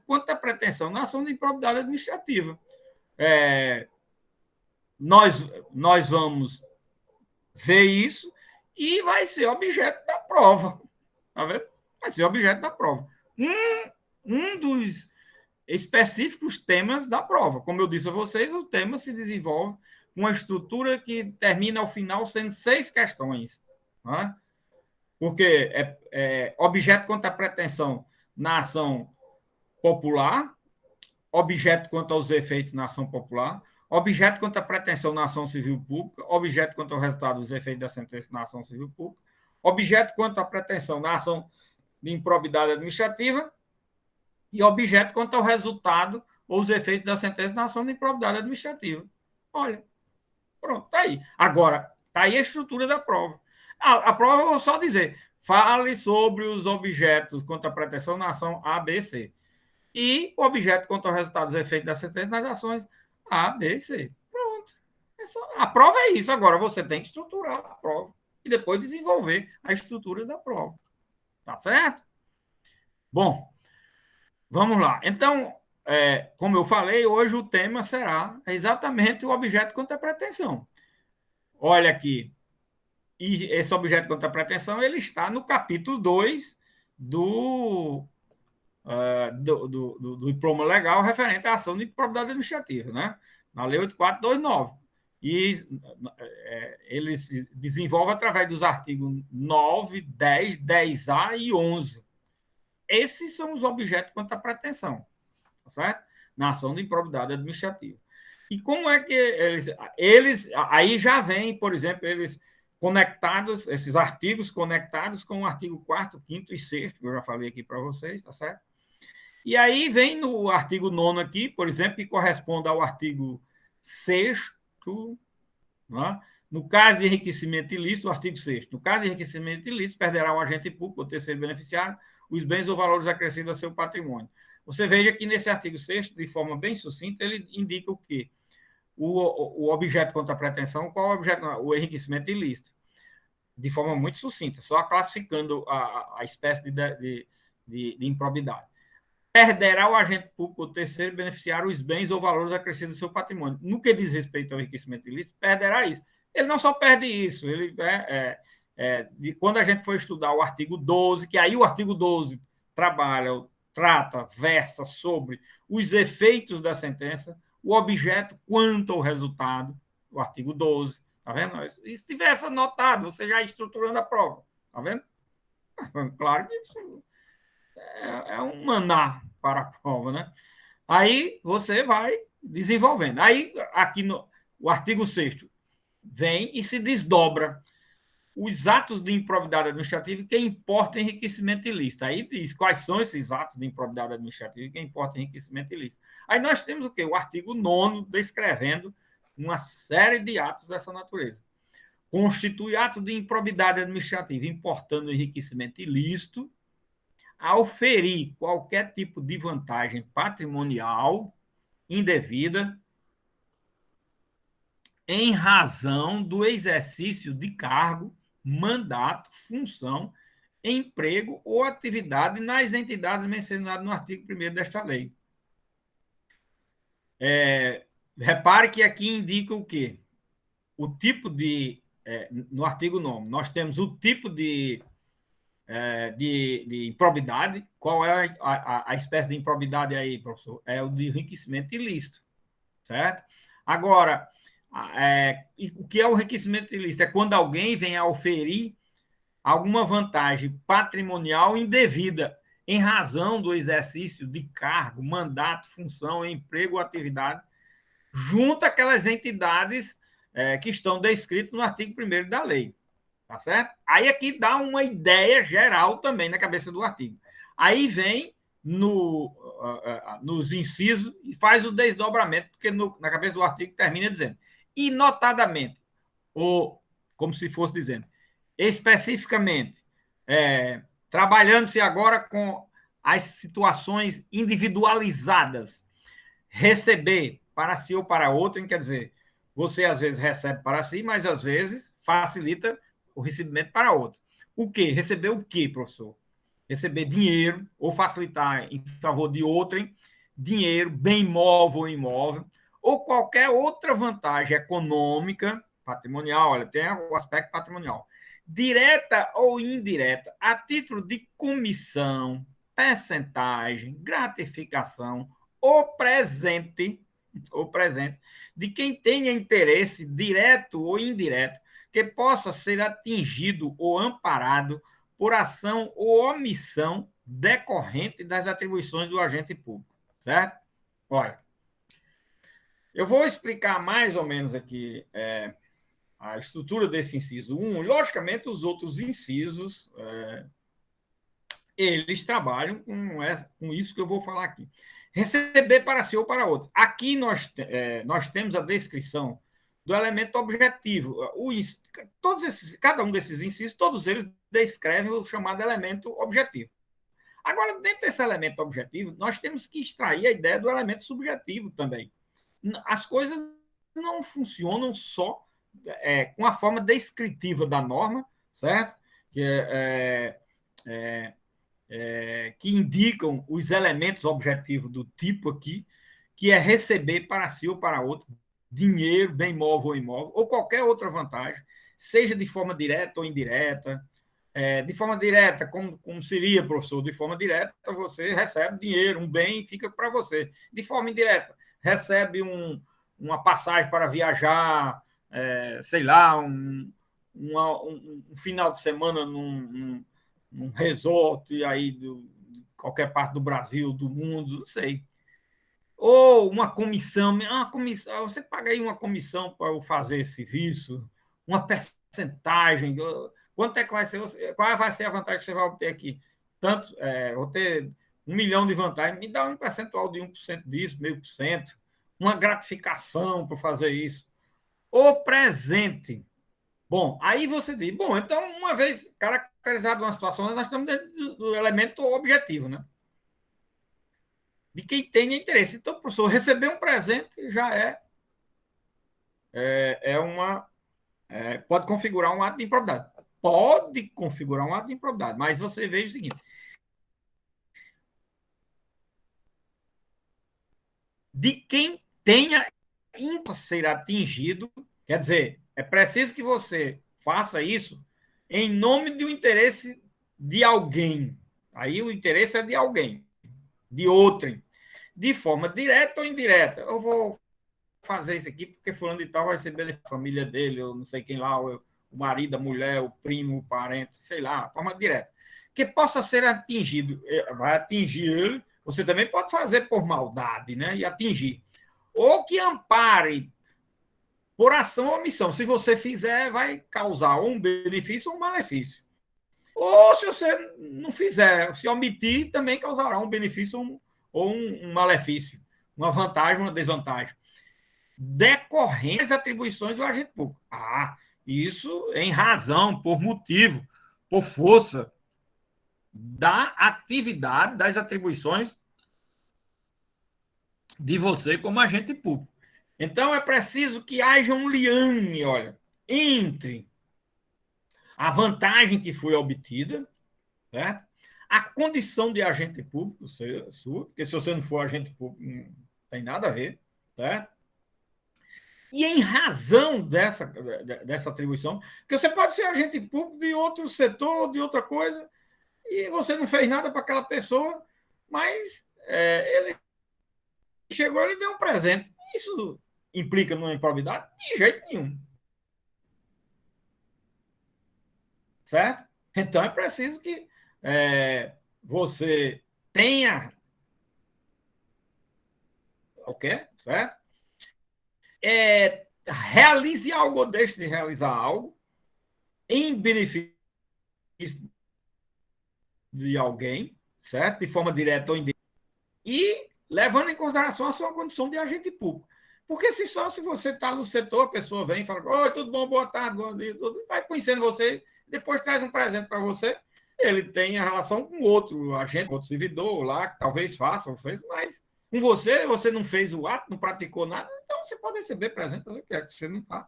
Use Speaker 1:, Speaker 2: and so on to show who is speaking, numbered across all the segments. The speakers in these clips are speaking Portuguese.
Speaker 1: quanto à pretensão na ação de improbidade administrativa. Nós vamos ver isso e vai ser objeto da prova. Tá vendo? Vai ser objeto da prova. Um dos específicos temas da prova. Como eu disse a vocês, o tema se desenvolve com uma estrutura que termina ao final sendo 6 questões. Né? Porque objeto quanto à pretensão na ação popular, objeto quanto aos efeitos na ação popular, objeto quanto à pretensão na ação civil pública, objeto quanto ao resultado dos efeitos da sentença na ação civil pública, objeto quanto à pretensão na ação de improbidade administrativa e objeto quanto ao resultado ou os efeitos da sentença na ação de improbidade administrativa. Olha, pronto, está aí. Agora, está aí a estrutura da prova. A prova, eu vou só dizer, fale sobre os objetos quanto à pretensão na ação A, B, C. E o objeto quanto ao resultado dos efeitos da sentença nas ações A, B e C. Pronto. A prova é isso. Agora, você tem que estruturar a prova e depois desenvolver a estrutura da prova. Tá certo? Bom, vamos lá. Então, como eu falei, hoje o tema será exatamente o objeto quanto à pretensão. Olha aqui. E esse objeto quanto à pretensão, ele está no capítulo 2 do diploma legal referente à ação de improbidade administrativa, né? Na Lei 8429. E ele se desenvolve através dos artigos 9, 10, 10A e 11. Esses são os objetos quanto à pretensão, tá certo? Na ação de improbidade administrativa. E como é que eles aí já vem, por exemplo, eles conectados, esses artigos conectados com o artigo 4º, 5º e 6º, que eu já falei aqui para vocês, tá certo? E aí vem no artigo 9º aqui, por exemplo, que corresponde ao artigo 6º, né? No caso de enriquecimento ilícito, o artigo 6º. No caso de enriquecimento ilícito, perderá o agente público ou terceiro beneficiário os bens ou valores acrescidos ao seu patrimônio. Você veja que nesse artigo 6º, de forma bem sucinta, ele indica o quê? O objeto contra a pretensão, qual é o objeto? O enriquecimento ilícito. De forma muito sucinta, só classificando a espécie de improbidade. Perderá o agente público ou terceiro beneficiário os bens ou valores acrescidos ao seu patrimônio. No que diz respeito ao enriquecimento ilícito, perderá isso. Ele não só perde isso, ele quando a gente for estudar o artigo 12, que aí o artigo 12 trata, versa sobre os efeitos da sentença, o objeto quanto ao resultado, o artigo 12, tá vendo? E se tivesse anotado, você já estruturando a prova, tá vendo? Claro que isso é um maná para a prova, né? Aí você vai desenvolvendo. Aí, aqui no o artigo 6º, vem e se desdobra os atos de improbidade administrativa que importa enriquecimento ilícito. Aí diz quais são esses atos de improbidade administrativa que importa enriquecimento ilícito. Aí nós temos o quê? O artigo 9º descrevendo uma série de atos dessa natureza. Constitui ato de improbidade administrativa importando enriquecimento ilícito, ao ferir qualquer tipo de vantagem patrimonial indevida em razão do exercício de cargo, mandato, função, emprego ou atividade nas entidades mencionadas no artigo 1º desta lei. Repare que aqui indica o quê? O tipo de... no artigo 9, nós temos o tipo de improbidade. Qual é a espécie de improbidade aí, professor? É o de enriquecimento ilícito, certo? Agora, o que é o enriquecimento ilícito? É quando alguém vem a oferir alguma vantagem patrimonial indevida em razão do exercício de cargo, mandato, função, emprego ou atividade junto àquelas entidades que estão descritas no artigo 1º da lei. Tá certo? Aí aqui dá uma ideia geral também na cabeça do artigo. Aí vem nos incisos e faz o desdobramento, porque na cabeça do artigo termina dizendo, e notadamente, ou como se fosse dizendo, especificamente, trabalhando-se agora com as situações individualizadas, receber para si ou para outro, quer dizer, você às vezes recebe para si, mas às vezes facilita o recebimento para outro. O quê? Receber o quê, professor? receber dinheiro ou facilitar em favor de outrem, dinheiro, bem móvel ou imóvel, ou qualquer outra vantagem econômica, patrimonial, olha, tem o aspecto patrimonial, direta ou indireta, a título de comissão, percentagem, gratificação ou presente de quem tenha interesse direto ou indireto que possa ser atingido ou amparado por ação ou omissão decorrente das atribuições do agente público, certo? Olha, eu vou explicar mais ou menos aqui a estrutura desse inciso 1. Logicamente, os outros incisos, eles trabalham com isso que eu vou falar aqui. Receber para si ou para outro. Aqui nós temos a descrição do elemento objetivo. Cada um desses incisos, todos eles descrevem o chamado elemento objetivo. Agora, dentro desse elemento objetivo, nós temos que extrair a ideia do elemento subjetivo também. As coisas não funcionam só com a forma descritiva da norma, certo? Que indicam os elementos objetivos do tipo aqui, que é receber para si ou para outro dinheiro, bem móvel ou imóvel, ou qualquer outra vantagem, seja de forma direta ou indireta. De forma direta, como seria, professor? De forma direta, você recebe dinheiro, um bem fica para você. De forma indireta, recebe uma passagem para viajar, sei lá, um final de semana num resort aí de qualquer parte do Brasil, do mundo, não sei. Ou uma comissão, você paga aí uma comissão para eu fazer esse serviço, uma percentagem, quanto é que vai ser, qual vai ser a vantagem que você vai obter aqui? Tanto, vou ter 1 milhão de vantagens, me dá um percentual de 1% disso, 0,5%, uma gratificação para fazer isso. O presente. Bom, aí você diz, bom, então, uma vez caracterizado uma situação, nós estamos dentro do elemento objetivo, né? De quem tenha interesse. Então, professor, receber um presente já pode configurar um ato de improbidade. Pode configurar um ato de improbidade, mas você veja o seguinte: de quem tenha ser atingido, quer dizer, é preciso que você faça isso em nome do interesse de alguém. Aí o interesse é de alguém, de outrem, de forma direta ou indireta. Eu vou fazer isso aqui porque fulano de tal vai receber a família dele, ou não sei quem lá, o marido, a mulher, o primo, o parente, sei lá, de forma direta. Que possa ser atingido, vai atingir ele, você também pode fazer por maldade, né? E atingir. Ou que ampare por ação ou omissão. Se você fizer, vai causar ou um benefício ou um malefício. Ou se você não fizer, se omitir, também causará um benefício ou um malefício, uma vantagem, uma desvantagem. Decorrente das atribuições do agente público. Isso em razão, por motivo, por força da atividade, das atribuições de você como agente público. Então, é preciso que haja um liame, olha, entre a vantagem que foi obtida, certo? A condição de agente público sua, porque se você não for agente público, não tem nada a ver, certo? E em razão dessa atribuição, que você pode ser agente público de outro setor, de outra coisa, e você não fez nada para aquela pessoa, mas ele chegou e deu um presente. Isso implica numa improbidade? De jeito nenhum. Certo? Então é preciso que você tenha. Ok? Certo? Realize algo ou deixe de realizar algo em benefício de alguém, certo? De forma direta ou indireta, e levando em consideração a sua condição de agente público. Porque se você está no setor, a pessoa vem e fala: oi, tudo bom, boa tarde, bom dia, tudo, vai conhecendo você, depois traz um presente para você, ele tem a relação com outro agente, outro servidor lá, que talvez faça, ou fez, mas com você não fez o ato, não praticou nada, então você pode receber presente, você quer, você não está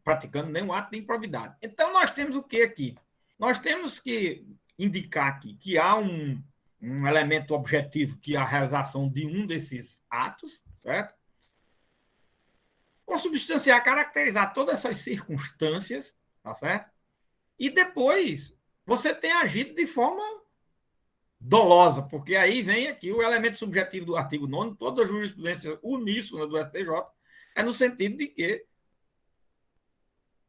Speaker 1: praticando nenhum ato de improbidade. Então, nós temos o que aqui? Nós temos que indicar aqui que há um elemento objetivo, que é a realização de um desses atos, certo? Consubstanciar, caracterizar todas essas circunstâncias, tá certo? E depois você tem agido de forma dolosa, porque aí vem aqui o elemento subjetivo do artigo 9º, toda a jurisprudência uníssona do STJ, é no sentido de que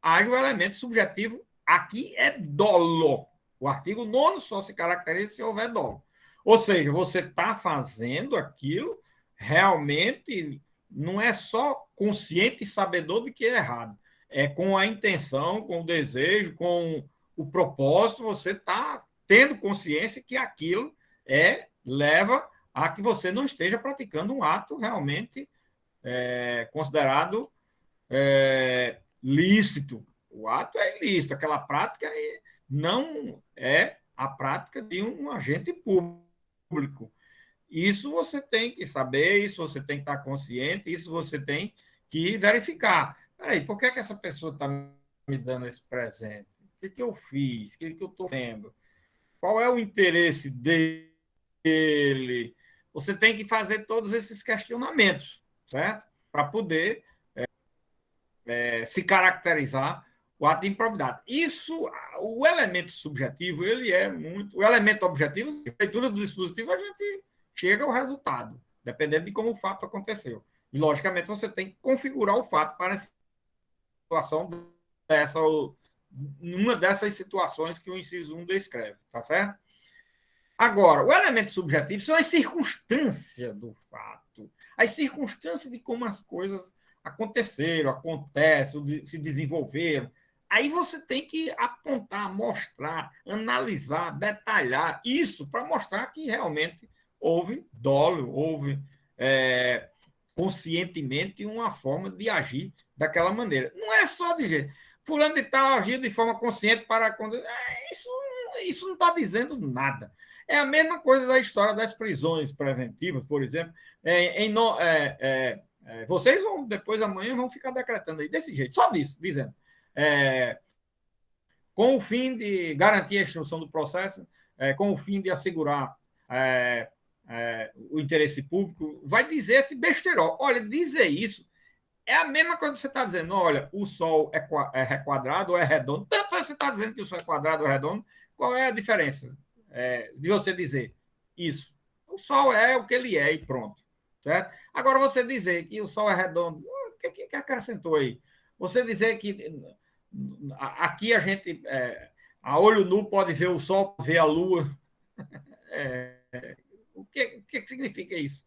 Speaker 1: haja o elemento subjetivo, aqui é dolo. O artigo 9º só se caracteriza se houver dolo. Ou seja, você está fazendo aquilo realmente, não é só consciente e sabedor de que é errado, é com a intenção, com o desejo, com o propósito, você está tendo consciência que aquilo leva a que você não esteja praticando um ato realmente considerado lícito. O ato é ilícito, aquela prática não é a prática de um agente público. Isso você tem que saber, isso você tem que estar consciente, isso você tem que verificar. Peraí, por que essa pessoa está me dando esse presente? O que eu fiz? O que eu estou vendo? Qual é o interesse dele? Você tem que fazer todos esses questionamentos, certo? Para poder se caracterizar o ato de improbidade. Isso, o elemento subjetivo, ele é muito. O elemento objetivo, a leitura do dispositivo, a gente chega ao resultado, dependendo de como o fato aconteceu. E, logicamente, você tem que configurar o fato para a situação dessa, numa dessas situações que o inciso 1 descreve, tá certo? Agora, o elemento subjetivo são as circunstâncias do fato, as circunstâncias de como as coisas aconteceram, acontecem, se desenvolveram. Aí você tem que apontar, mostrar, analisar, detalhar isso para mostrar que realmente houve dolo, houve conscientemente uma forma de agir daquela maneira. Não é só dizer, fulano de tal agiu de forma consciente para... Isso não está dizendo nada. É a mesma coisa da história das prisões preventivas, por exemplo. Vocês vão, depois amanhã, vão ficar decretando aí desse jeito, só disso, dizendo. Com o fim de garantir a instrução do processo, com o fim de assegurar o interesse público, vai dizer esse besterol. Olha, dizer isso é a mesma coisa que você está dizendo. Olha, o Sol é quadrado ou é redondo. Tanto faz você está dizendo que o Sol é quadrado ou redondo, qual é a diferença de você dizer isso? O Sol é o que ele é e pronto. Certo? Agora, você dizer que o Sol é redondo, o que acrescentou aí? Você dizer que aqui a gente, a olho nu, pode ver o Sol, ver a Lua. O que significa isso?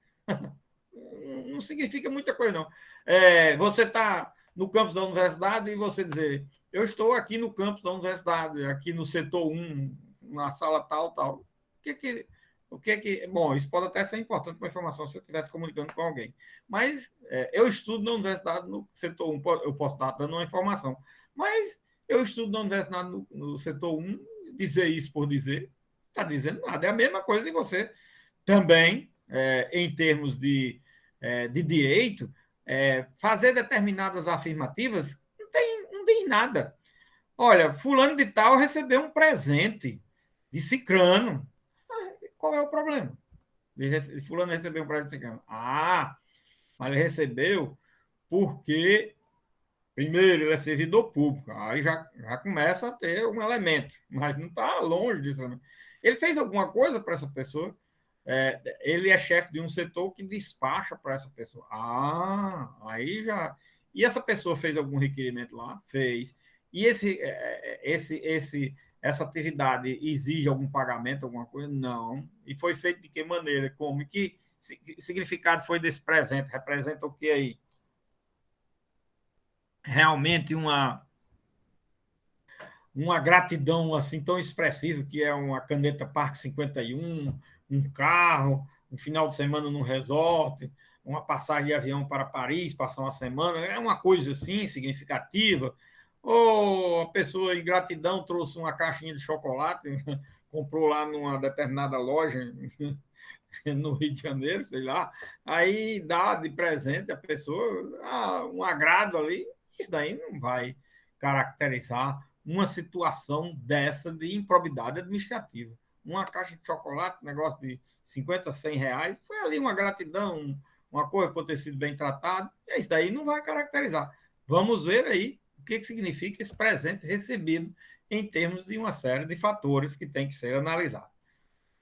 Speaker 1: Não significa muita coisa, não. Você está no campus da universidade e você dizer, eu estou aqui no campus da universidade, aqui no setor 1, na sala tal, tal. Bom, isso pode até ser importante para a informação se eu estivesse comunicando com alguém. Mas eu estudo na universidade no setor 1, eu posso estar dando uma informação. Mas eu estudo na universidade no setor 1, dizer isso por dizer, não está dizendo nada. É a mesma coisa de você também, em termos de direito, fazer determinadas afirmativas não diz nada. Olha, fulano de tal recebeu um presente de cicrano. Qual é o problema? Fulano recebeu um presente de cicrano. Mas ele recebeu porque, primeiro, ele é servidor público. Aí já começa a ter um elemento, mas não está longe disso. Né? Ele fez alguma coisa para essa pessoa? Ele é chefe de um setor que despacha para essa pessoa. Aí já. E essa pessoa fez algum requerimento lá? Fez. E essa atividade exige algum pagamento, alguma coisa? Não. E foi feito de que maneira? Como? Que significado foi desse presente? Representa o que aí? Realmente uma gratidão assim tão expressiva, que é uma caneta Parque 51, um carro, um final de semana num resort, uma passagem de avião para Paris, passar uma semana, é uma coisa assim significativa. Ou a pessoa, em gratidão, trouxe uma caixinha de chocolate, comprou lá numa determinada loja no Rio de Janeiro, sei lá, aí dá de presente a pessoa um agrado ali, isso daí não vai caracterizar uma situação dessa de improbidade administrativa. Uma caixa de chocolate, negócio de 50, 100 reais, foi ali uma gratidão, uma coisa por ter sido bem tratado, e isso daí não vai caracterizar. Vamos ver aí o que significa esse presente recebido em termos de uma série de fatores que tem que ser analisados.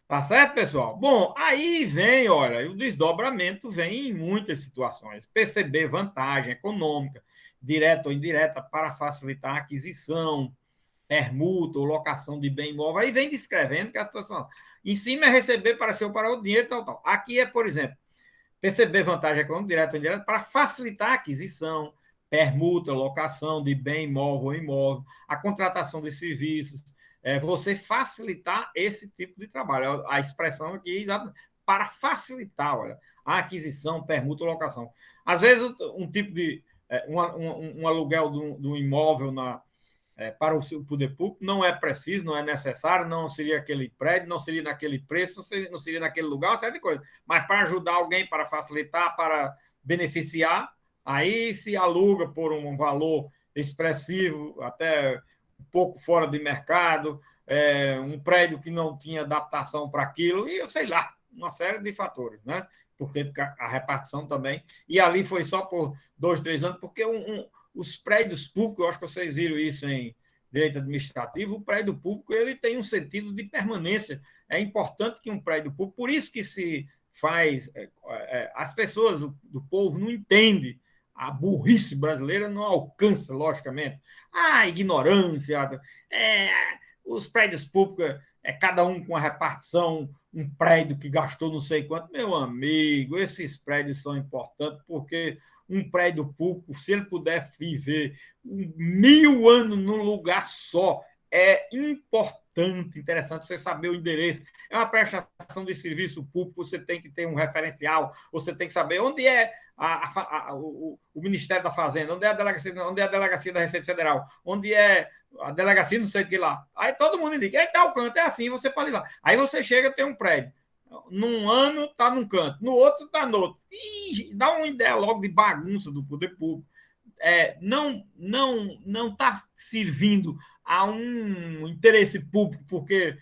Speaker 1: Tá certo, pessoal? Bom, aí vem, olha, o desdobramento vem em muitas situações. Perceber vantagem econômica, direta ou indireta, para facilitar a aquisição, permuta ou locação de bem imóvel. Aí vem descrevendo que a situação. Em cima é receber para seu para o dinheiro, tal, tal. Aqui é, por exemplo, perceber vantagem econômica, direta ou indireta, para facilitar a aquisição, permuta, locação de bem imóvel ou imóvel, a contratação de serviços, você facilitar esse tipo de trabalho. A expressão aqui é para facilitar, olha, a aquisição, permuta ou locação. Às vezes, um tipo de um aluguel de um imóvel para o poder público não é preciso, não é necessário, não seria aquele prédio, não seria naquele preço, não seria naquele lugar, uma série de coisas. Mas para ajudar alguém, para facilitar, para beneficiar, aí se aluga por um valor expressivo, até um pouco fora de mercado, um prédio que não tinha adaptação para aquilo, e eu sei lá, uma série de fatores, né? Porque a repartição também. E ali foi só por 2, 3 anos, porque os prédios públicos, eu acho que vocês viram isso em direito administrativo, o prédio público ele tem um sentido de permanência. É importante que um prédio público, por isso que se faz, as pessoas do povo não entendem, a burrice brasileira não alcança, logicamente, a ignorância, os prédios públicos, cada um com a repartição, um prédio que gastou não sei quanto. Meu amigo, esses prédios são importantes porque um prédio público, se ele puder viver 1000 anos num lugar só, é importante, interessante você saber o endereço. É uma prestação de serviço público, você tem que ter um referencial, você tem que saber onde é o Ministério da Fazenda, onde é a delegacia da Receita Federal, onde é a delegacia, não sei o que lá. Aí todo mundo indica, é tal canto, é assim, você pode ir lá. Aí você chega, tem um prédio. Num ano está num canto, no outro está no outro. E dá uma ideia logo de bagunça do poder público. Não está servindo a um interesse público, porque,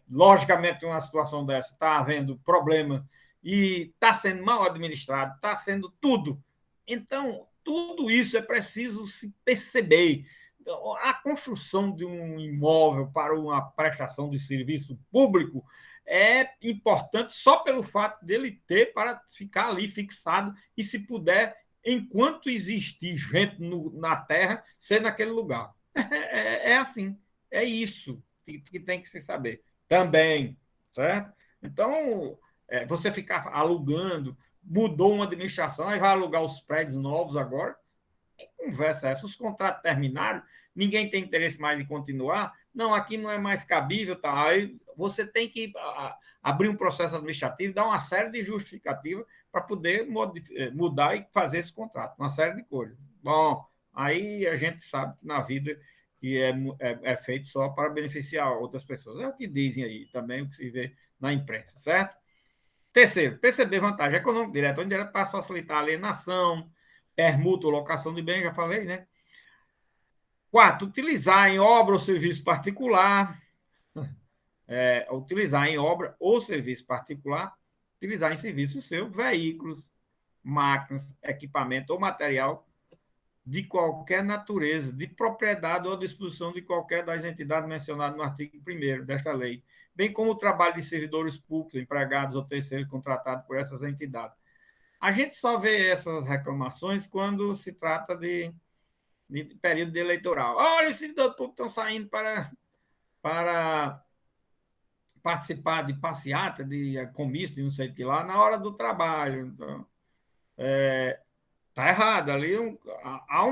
Speaker 1: logicamente, uma situação dessa está havendo problema e está sendo mal administrado, está sendo tudo. Então, tudo isso é preciso se perceber. A construção de um imóvel para uma prestação de serviço público é importante só pelo fato dele ter para ficar ali fixado e, se puder, enquanto existir gente na Terra, ser naquele lugar. É assim, é isso que tem que se saber também, certo? Então, você ficar alugando, mudou uma administração, aí vai alugar os prédios novos agora, que conversa é essa? Os contratos terminaram, ninguém tem interesse mais de continuar, não, aqui não é mais cabível, tá? Aí você tem que abrir um processo administrativo, dar uma série de justificativas para poder mudar e fazer esse contrato, uma série de coisas. Bom, aí a gente sabe que na vida que é feito só para beneficiar outras pessoas. É o que dizem aí, também o que se vê na imprensa, certo? Terceiro, perceber vantagem econômica, direta ou indireta, para facilitar a alienação, permuta ou locação de bens, já falei, né? Quarto, utilizar em obra ou serviço particular, utilizar em obra ou serviço particular, utilizar em serviço seu, veículos, máquinas, equipamento ou material de qualquer natureza, de propriedade ou à disposição de qualquer das entidades mencionadas no artigo 1º desta lei, bem como o trabalho de servidores públicos, empregados ou terceiros contratados por essas entidades. A gente só vê essas reclamações quando se trata de período de eleitoral. Olha, os servidores públicos estão saindo para participar de passeata, de comício, de não sei o que lá, na hora do trabalho. Então, tá errado. Ali há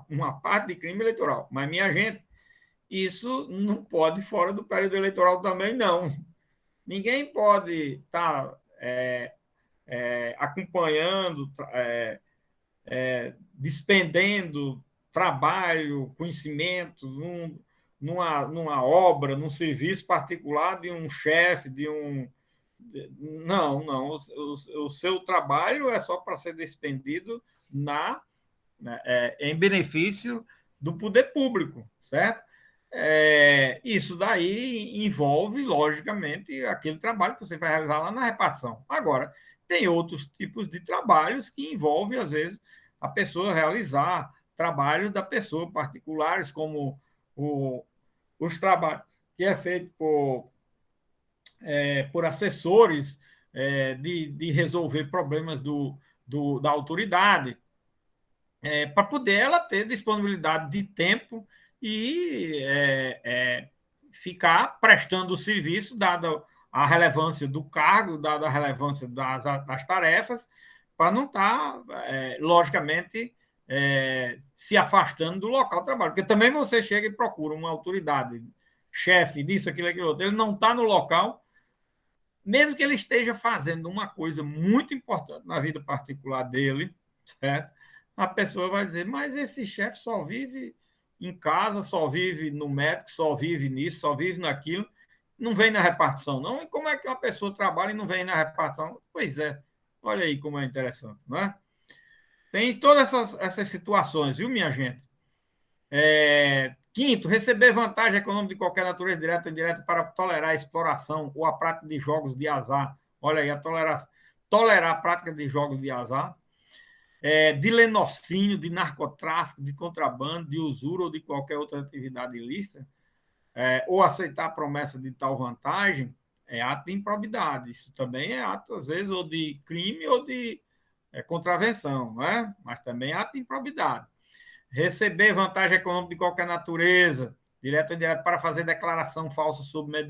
Speaker 1: uma parte de crime eleitoral. Mas, minha gente, isso não pode ir fora do período eleitoral também, não. Ninguém pode estar acompanhando, despendendo trabalho, conhecimento numa obra, num serviço particular de um chefe, de um. Não, não. O seu trabalho é só para ser despendido em benefício do poder público, certo? Isso daí envolve, logicamente, aquele trabalho que você vai realizar lá na repartição. Agora, tem outros tipos de trabalhos que envolvem, às vezes, a pessoa realizar trabalhos da pessoa particulares, como o, os trabalhos que é feito por assessores de resolver problemas da autoridade, para poder ela ter disponibilidade de tempo e ficar prestando o serviço, dada a relevância do cargo, dada a relevância das tarefas, para não estar, logicamente, se afastando do local de trabalho. Porque também você chega e procura uma autoridade, chefe disso, aquilo outro, ele não está no local, mesmo que ele esteja fazendo uma coisa muito importante na vida particular dele, certo? A pessoa vai dizer, mas esse chefe só vive em casa, só vive no médico, só vive nisso, só vive naquilo, não vem na repartição, não? E como é que uma pessoa trabalha e não vem na repartição? Pois é, olha aí como é interessante, não é? Tem todas essas situações, viu, minha gente? Quinto, receber vantagem econômica de qualquer natureza, direta ou indireta, para tolerar a exploração ou a prática de jogos de azar. Olha aí, tolerar a prática de jogos de azar, de lenocínio, de narcotráfico, de contrabando, de usura ou de qualquer outra atividade ilícita, ou aceitar a promessa de tal vantagem, é ato de improbidade. Isso também é ato, às vezes, ou de crime ou de contravenção, não é? Mas também é ato de improbidade. Receber vantagem econômica de qualquer natureza, direto ou indireto, para fazer declaração falsa sobre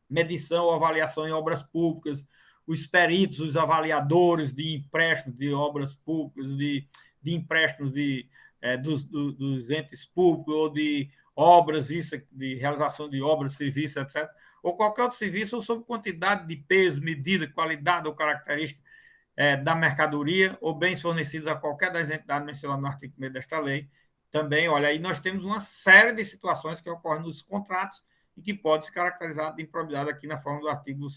Speaker 1: medição ou avaliação em obras públicas, os peritos, os avaliadores de empréstimos de obras públicas, de empréstimos dos entes públicos ou de obras, isso, de realização de obras, serviços, etc., ou qualquer outro serviço, ou sobre quantidade de peso, medida, qualidade ou característica da mercadoria ou bens fornecidos a qualquer das entidades mencionadas no artigo 1º desta lei. Também, olha, aí nós temos uma série de situações que ocorrem nos contratos e que pode se caracterizar de improbidade aqui na forma do artigo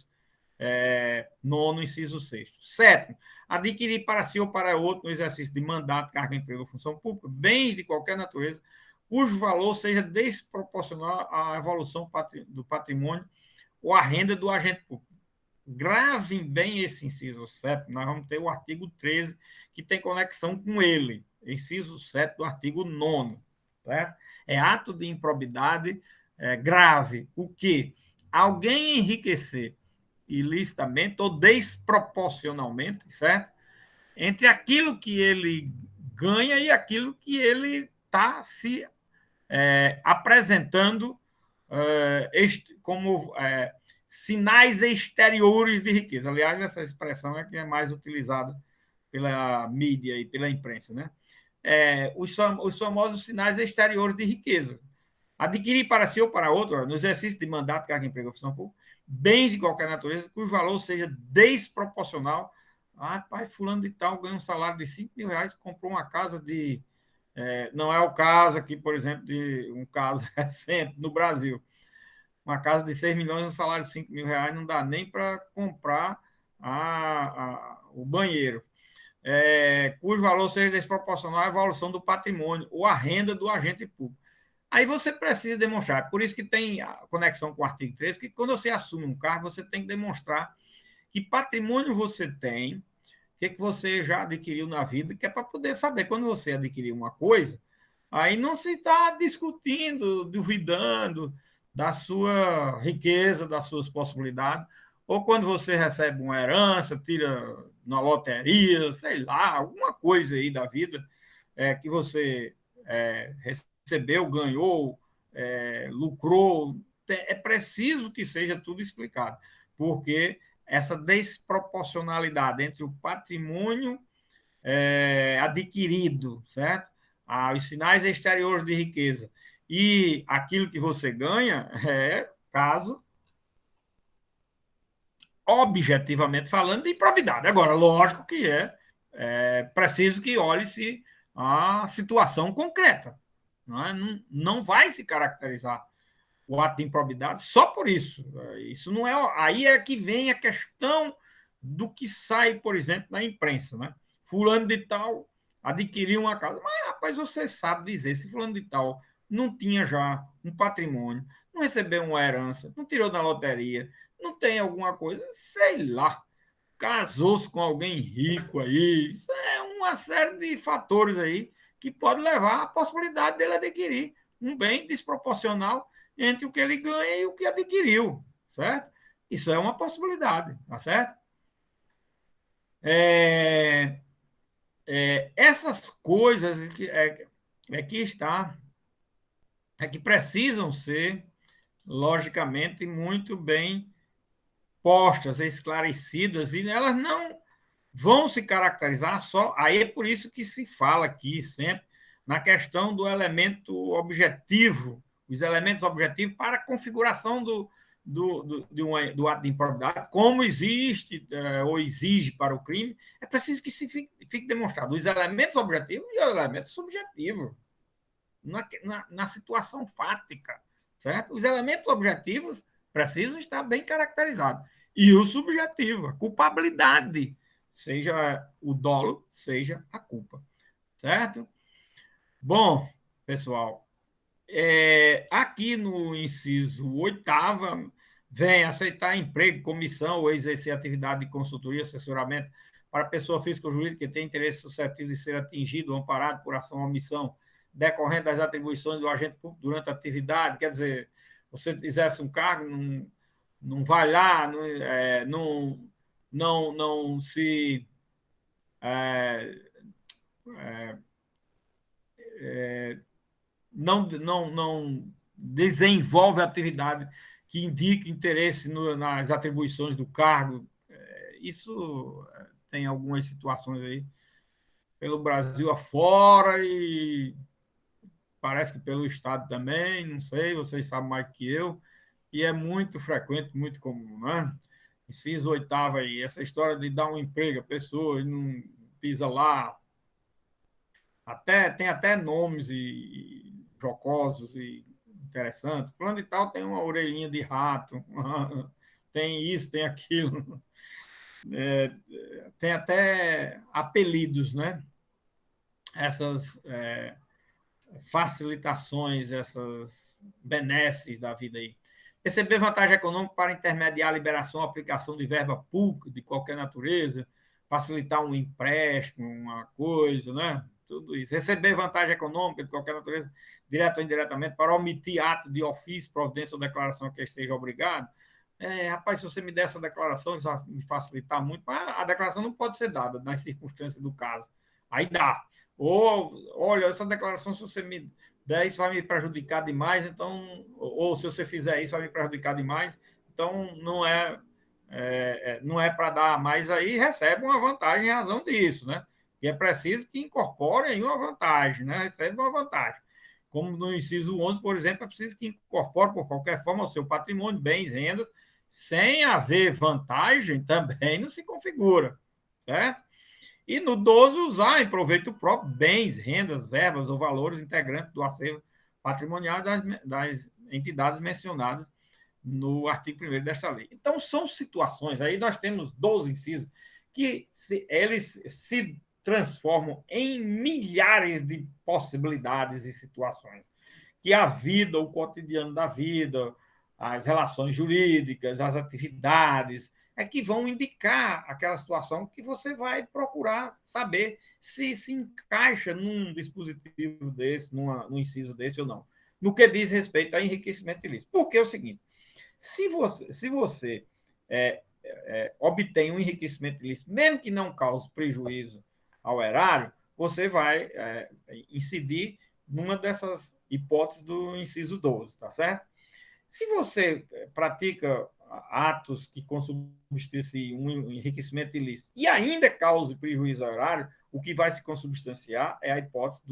Speaker 1: 9º, inciso 6º. Sétimo, adquirir para si ou para outro, no exercício de mandato, cargo, emprego ou função pública, bens de qualquer natureza, cujo valor seja desproporcional à evolução do patrimônio ou à renda do agente público. Gravem bem esse inciso 7, nós vamos ter o artigo 13, que tem conexão com ele, inciso 7 do artigo 9º. Certo? É ato de improbidade grave, o que alguém enriquecer ilicitamente ou desproporcionalmente, certo? Entre aquilo que ele ganha e aquilo que ele está se apresentando como sinais exteriores de riqueza. Aliás, essa expressão é que é mais utilizada pela mídia e pela imprensa, né? Os famosos sinais exteriores de riqueza. Adquirir para si ou para outro, no exercício de mandato, cargo, emprego ou função pública, bens de qualquer natureza, cujo valor seja desproporcional. Pai, fulano de tal ganha um salário de 5 mil reais, comprou uma casa de... não é o caso aqui, por exemplo, de um caso recente no Brasil. Uma casa de 6 milhões, um salário de 5 mil reais, não dá nem para comprar o banheiro. Cujo valor seja desproporcional à evolução do patrimônio ou à renda do agente público. Aí você precisa demonstrar, por isso que tem a conexão com o artigo 13, que quando você assume um cargo, você tem que demonstrar que patrimônio você tem, o que você já adquiriu na vida, que é para poder saber, quando você adquirir uma coisa, aí não se está discutindo, duvidando da sua riqueza, das suas possibilidades, ou quando você recebe uma herança, tira na loteria, sei lá, alguma coisa aí da vida que você recebeu, ganhou, lucrou, é preciso que seja tudo explicado, porque essa desproporcionalidade entre o patrimônio adquirido, certo? Os sinais exteriores de riqueza e aquilo que você ganha é caso, objetivamente falando, de improbidade. Agora, lógico que é preciso que olhe-se a situação concreta. Não vai se caracterizar o ato de improbidade só por isso. Isso não é. Aí é que vem a questão do que sai, por exemplo, na imprensa, né? Fulano de tal adquirir uma casa. Mas, rapaz, você sabe dizer se fulano de tal não tinha já um patrimônio, não recebeu uma herança, não tirou da loteria, não tem alguma coisa, sei lá, casou-se com alguém rico aí. Isso é uma série de fatores aí que pode levar à possibilidade dele adquirir um bem desproporcional entre o que ele ganha e o que adquiriu, certo? Isso é uma possibilidade, tá certo? É, essas coisas que está, que precisam ser, logicamente, muito bem postas, esclarecidas, e elas não vão se caracterizar só. Aí é por isso que se fala aqui sempre na questão do elemento objetivo, os elementos objetivos para a configuração do ato de improbidade, como existe ou exige para o crime, é preciso que se fique demonstrado os elementos objetivos e os elementos subjetivos na situação fática, certo? Os elementos objetivos precisam estar bem caracterizados. E o subjetivo, a culpabilidade, seja o dolo, seja a culpa, certo? Bom, pessoal, aqui no inciso 8º, vem aceitar emprego, comissão ou exercer atividade de consultoria, assessoramento para pessoa física ou jurídica que tem interesse suscetível de ser atingido ou amparado por ação ou omissão decorrente das atribuições do agente público durante a atividade. Quer dizer, você exerce um cargo, não vai lá, não se é, não desenvolve a atividade que indica interesse nas atribuições do cargo. Isso tem algumas situações aí pelo Brasil afora e parece que pelo Estado também, não sei, vocês sabem mais que eu, e é muito frequente, muito comum, né? Inciso 8º aí, essa história de dar um emprego à pessoa e não pisa lá, tem até nomes jocosos e interessantes. Plano e tal tem uma orelhinha de rato, tem isso, tem aquilo. É, tem até apelidos, né? Essas facilitações, essas benesses da vida aí. Receber vantagem econômica para intermediar a liberação ou aplicação de verba pública de qualquer natureza, facilitar um empréstimo, uma coisa, né? Tudo isso. Receber vantagem econômica de qualquer natureza, direto ou indiretamente, para omitir ato de ofício, providência ou declaração que esteja obrigado. Rapaz, se você me der essa declaração, isso vai me facilitar muito, mas a declaração não pode ser dada nas circunstâncias do caso. Aí dá. Ou, olha, essa declaração, se você me der, isso vai me prejudicar demais, então, ou se você fizer isso, vai me prejudicar demais, então não é para dar, mas aí recebe uma vantagem em razão disso, né? E é preciso que incorporem uma vantagem, né? Recebe uma vantagem. Como no inciso 11, por exemplo, é preciso que incorpore, por qualquer forma, o seu patrimônio, bens, rendas, sem haver vantagem, também não se configura, certo? E no 12, usar em proveito próprio bens, rendas, verbas ou valores integrantes do acervo patrimonial das entidades mencionadas no artigo 1º desta lei. Então, são situações, aí nós temos 12 incisos, que eles se transformam em milhares de possibilidades e situações, que a vida, o cotidiano da vida, as relações jurídicas, as atividades, é que vão indicar aquela situação que você vai procurar saber se encaixa num dispositivo desse, num inciso desse ou não, no que diz respeito a enriquecimento ilícito. Porque é o seguinte, se você obtém um enriquecimento ilícito, mesmo que não cause prejuízo ao erário, você vai incidir numa dessas hipóteses do inciso 12, tá certo? Se você pratica atos que consubstanciem um enriquecimento ilícito e ainda cause prejuízo ao erário, o que vai se consubstanciar é a hipótese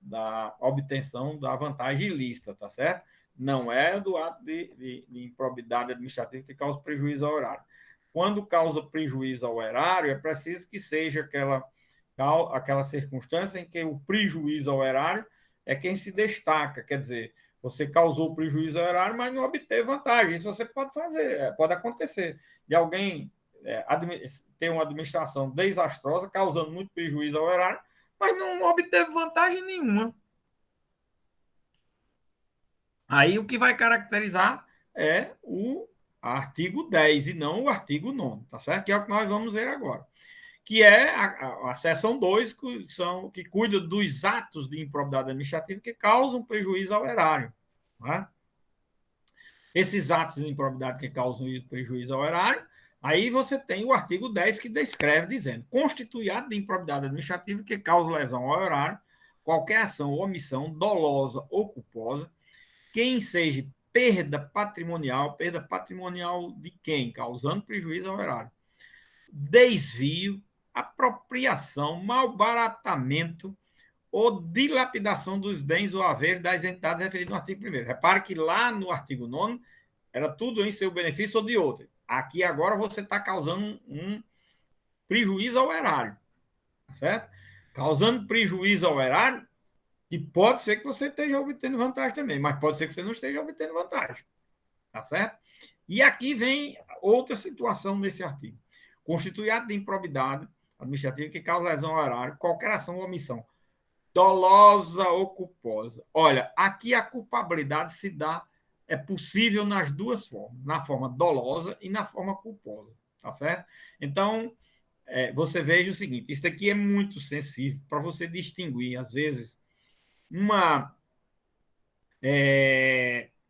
Speaker 1: da obtenção da vantagem ilícita, tá certo? Não é do ato de improbidade administrativa que causa prejuízo ao erário. Quando causa prejuízo ao erário, é preciso que seja aquela circunstância em que o prejuízo ao erário é quem se destaca, quer dizer, você causou prejuízo ao erário, mas não obteve vantagem. Isso você pode fazer, pode acontecer. De alguém ter uma administração desastrosa, causando muito prejuízo ao erário, mas não obteve vantagem nenhuma. Aí o que vai caracterizar é o artigo 10 e não o artigo 9, tá certo? Que é o que nós vamos ver agora. Que é a seção 2, que cuida dos atos de improbidade administrativa que causam prejuízo ao erário. Né? Esses atos de improbidade que causam prejuízo ao erário, aí você tem o artigo 10 que descreve, dizendo: constitui ato de improbidade administrativa que causa lesão ao erário, qualquer ação ou omissão dolosa ou culposa, que enseje perda patrimonial de quem? Causando prejuízo ao erário. Desvio, apropriação, malbaratamento ou dilapidação dos bens ou haveres das entidades referidas no artigo 1º. Repare que lá no artigo 9º era tudo em seu benefício ou de outro. Aqui agora você está causando um prejuízo ao erário, certo? Causando prejuízo ao erário, e pode ser que você esteja obtendo vantagem também, mas pode ser que você não esteja obtendo vantagem, tá certo? E aqui vem outra situação nesse artigo. Constitui ato de improbidade administrativa que causa lesão ao erário, qualquer ação ou omissão dolosa ou culposa. Olha, aqui a culpabilidade se dá, é possível nas duas formas, na forma dolosa e na forma culposa, tá certo? Então, você veja o seguinte, isso aqui é muito sensível para você distinguir, às vezes, uma,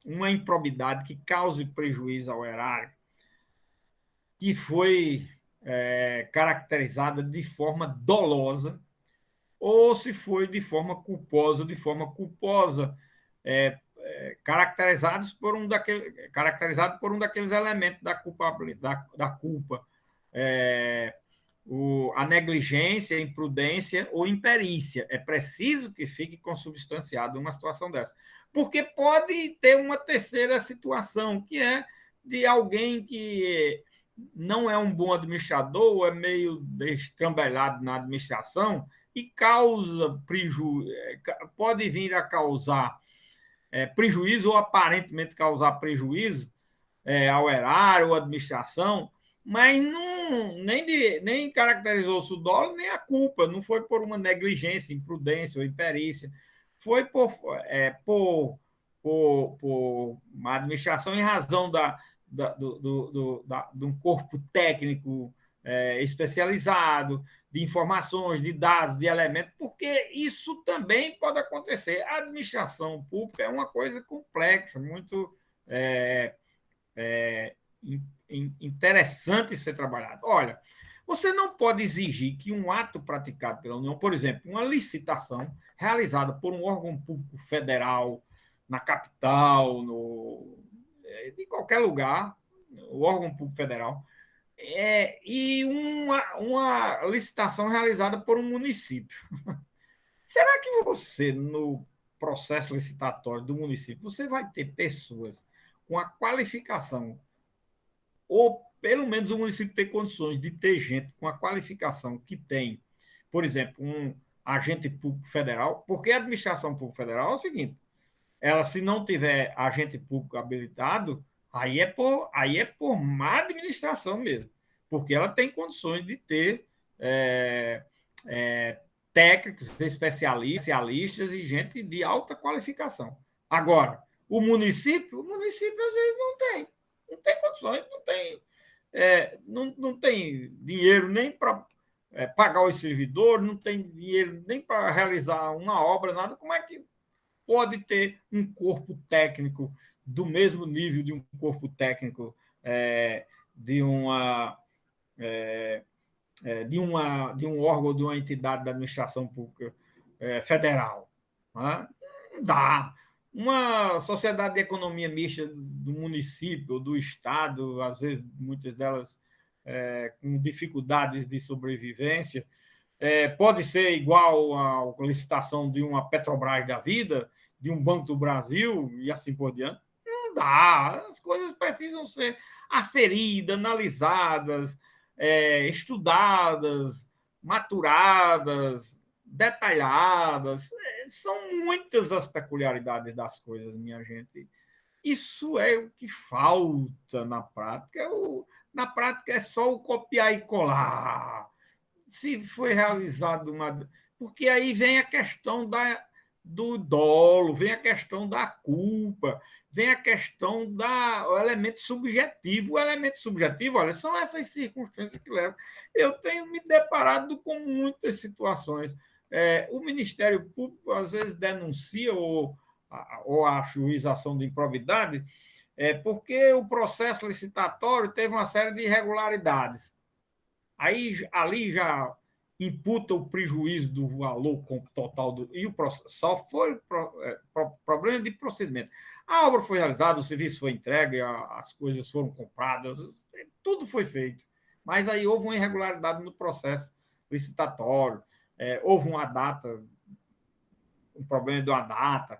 Speaker 1: uma improbidade que cause prejuízo ao erário, que foi caracterizada de forma dolosa, ou se foi de forma culposa, caracterizado por um daqueles elementos da culpabilidade, da culpa, a negligência, a imprudência ou imperícia. É preciso que fique consubstanciado uma situação dessa. Porque pode ter uma terceira situação, que é de alguém que não é um bom administrador, ou é meio destrambelhado na administração e causa prejuízo, pode vir a causar prejuízo ou aparentemente causar prejuízo ao erário ou à administração, mas nem caracterizou-se o dolo, nem a culpa, não foi por uma negligência, imprudência ou imperícia, foi por uma administração em razão de um corpo técnico especializado, de informações, de dados, de elementos, porque isso também pode acontecer. A administração pública é uma coisa complexa, muito interessante ser trabalhado. Olha, você não pode exigir que um ato praticado pela União, por exemplo, uma licitação realizada por um órgão público federal, na capital, em qualquer lugar, o órgão público federal, e uma licitação realizada por um município. Será que você, no processo licitatório do município, você vai ter pessoas com a qualificação, ou pelo menos o município ter condições de ter gente com a qualificação que tem, por exemplo, um agente público federal, porque a administração pública federal é o seguinte, ela, se não tiver agente público habilitado, aí é por má administração mesmo, porque ela tem condições de ter técnicos, especialistas e gente de alta qualificação. Agora, o município às vezes não tem condições, não tem dinheiro nem para pagar os servidores, não tem dinheiro nem para realizar uma obra, nada. Como é que pode ter um corpo técnico do mesmo nível de um corpo técnico de um órgão, de uma entidade da administração pública federal? Né? Não dá. Uma sociedade de economia mista do município, do estado, às vezes muitas delas com dificuldades de sobrevivência, pode ser igual à licitação de uma Petrobras da vida, de um Banco do Brasil e assim por diante. Não dá. As coisas precisam ser aferidas, analisadas, estudadas, maturadas, detalhadas. São muitas as peculiaridades das coisas, minha gente. Isso é o que falta na prática. Na prática é só o copiar e colar. Se foi realizado uma. Porque aí vem a questão do dolo, vem a questão da culpa, vem a questão do elemento subjetivo. O elemento subjetivo, olha, são essas circunstâncias que levam. Eu tenho me deparado com muitas situações. O Ministério Público, às vezes, denuncia ou a juização de improbidade, porque o processo licitatório teve uma série de irregularidades. Aí ali já imputa o prejuízo do valor total e o processo só foi problema de procedimento. A obra foi realizada, o serviço foi entregue, as coisas foram compradas, tudo foi feito. Mas aí houve uma irregularidade no processo licitatório, houve uma data, um problema de uma data,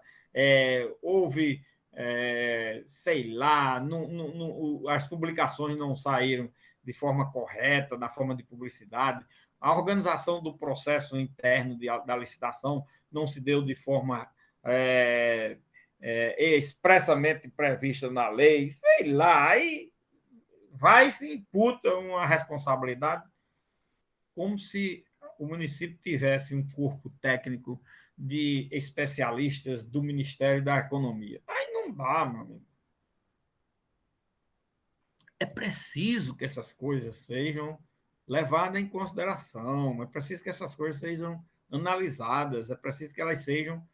Speaker 1: houve, sei lá, as publicações não saíram de forma correta, na forma de publicidade, a organização do processo interno da licitação não se deu de forma expressamente prevista na lei, sei lá, aí vai se imputa uma responsabilidade como se o município tivesse um corpo técnico de especialistas do Ministério da Economia. Aí não dá, meu amigo. É preciso que essas coisas sejam levadas em consideração, é preciso que essas coisas sejam analisadas, é preciso que elas sejam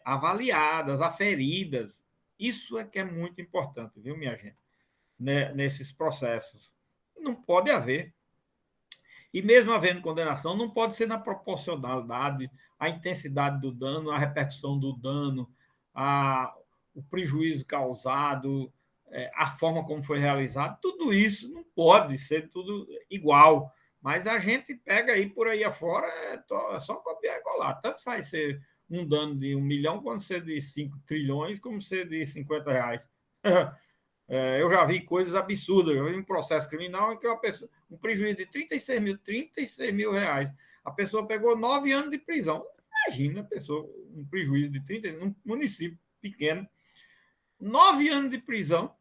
Speaker 1: avaliadas, aferidas. Isso é que é muito importante, viu, minha gente, né, nesses processos. Não pode haver. E mesmo havendo condenação, não pode ser na proporcionalidade, a intensidade do dano, a repercussão do dano, o prejuízo causado, a forma como foi realizado, tudo isso não pode ser tudo igual. Mas a gente pega aí por aí afora, é só copiar e colar. Tanto faz ser um dano de 1 milhão, quanto ser de 5 trilhões, como ser de R$ 50. Eu já vi coisas absurdas, eu vi um processo criminal em que um prejuízo de 36 mil reais. A pessoa pegou 9 anos de prisão. Imagina a pessoa, um prejuízo de 30, num município pequeno, 9 anos de prisão,